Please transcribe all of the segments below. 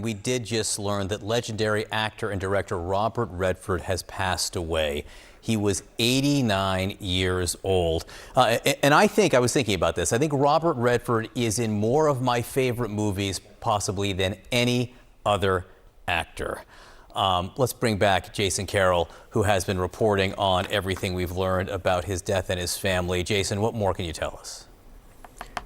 We did just learn that legendary actor and director Robert Redford has passed away. He was 89 years old. And I was thinking about this. I think Robert Redford is in more of my favorite movies, possibly, than any other actor. Let's bring back Jason Carroll, who has been reporting on everything we've learned about his death and his family. Jason, what more can you tell us?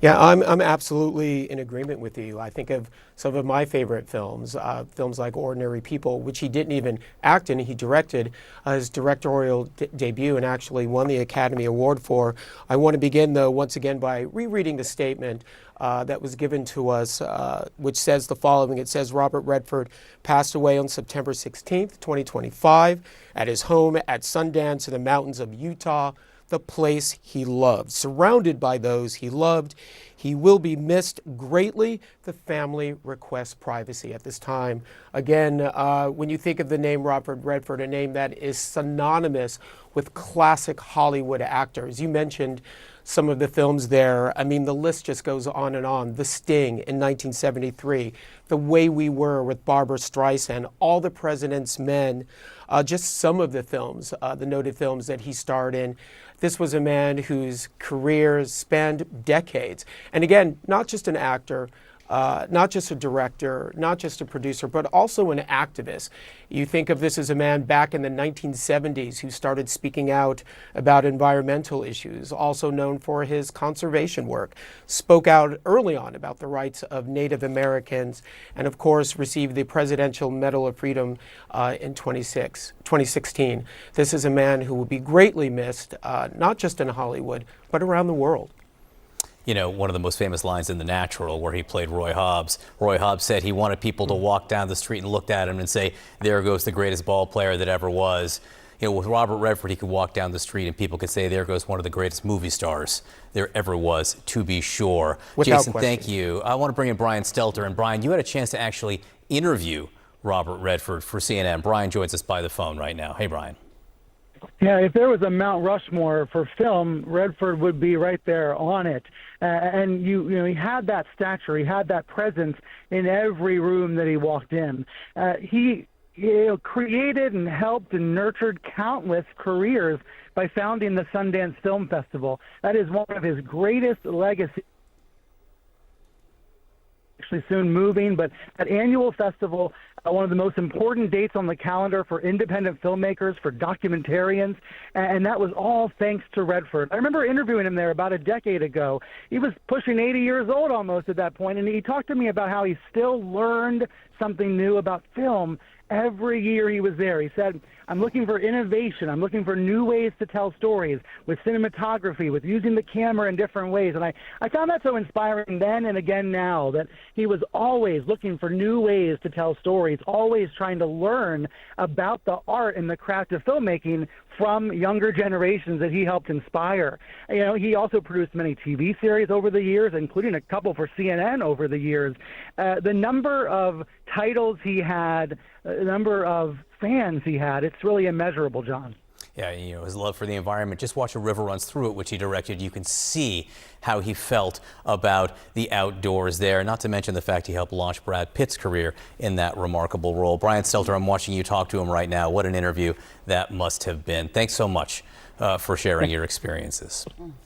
Yeah, I'm absolutely in agreement with you. I think of some of my favorite films, films like Ordinary People, which he didn't even act in. He directed his directorial debut and actually won the Academy Award for. I want to begin, though, once again by rereading the statement that was given to us, which says the following. It says, Robert Redford passed away on September 16th, 2025, at his home at Sundance in the mountains of Utah, the place he loved. Surrounded by those he loved, he will be missed greatly. The family requests privacy at this time. Again, when you think of the name Robert Redford, a name that is synonymous with classic Hollywood actors. You mentioned some of the films there. I mean, the list just goes on and on. The Sting in 1973, The Way We Were with Barbra Streisand, All the President's Men, just some of the films, the noted films that he starred in. This was a man whose career spanned decades. And again, not just an actor, not just a director, not just a producer, but also an activist. You think of this as a man back in the 1970s who started speaking out about environmental issues, also known for his conservation work, spoke out early on about the rights of Native Americans, and of course received the Presidential Medal of Freedom in 2016. This is a man who will be greatly missed, not just in Hollywood, but around the world. You know, one of the most famous lines in The Natural, where he played Roy Hobbs. Roy Hobbs said he wanted people to walk down the street and look at him and say, there goes the greatest ball player that ever was. You know, with Robert Redford, he could walk down the street and people could say, there goes one of the greatest movie stars there ever was, to be sure. Without Jason, question. thank you. I want to bring in Brian Stelter. And Brian, you had a chance to actually interview Robert Redford for CNN. Brian joins us by the phone right now. Hey, Brian. Yeah, if there was a Mount Rushmore for film, Redford would be right there on it. And you know, he had that stature, he had that presence in every room that he walked in. He created and helped and nurtured countless careers by founding the Sundance Film Festival. That is one of his greatest legacies. Actually soon moving, but that annual festival, one of the most important dates on the calendar for independent filmmakers, for documentarians, and that was all thanks to Redford. I remember interviewing him there about a decade ago. He was pushing 80 years old almost at that point, and he talked to me about how he still learned something new about film every year he was there. He said, I'm looking for innovation. I'm looking for new ways to tell stories with cinematography, with using the camera in different ways. And I found that so inspiring then and again now, that he was always looking for new ways to tell stories, always trying to learn about the art and the craft of filmmaking from younger generations that he helped inspire. You know, he also produced many TV series over the years, including a couple for CNN over the years. The number of titles he had, the number of fans he had, it's really immeasurable, John. Yeah, you know, his love for the environment. Just watch A River Runs Through It, which he directed. You can see how he felt about the outdoors there, not to mention the fact he helped launch Brad Pitt's career in that remarkable role. Brian Stelter, I'm watching you talk to him right now. What an interview that must have been. Thanks so much for sharing your experiences.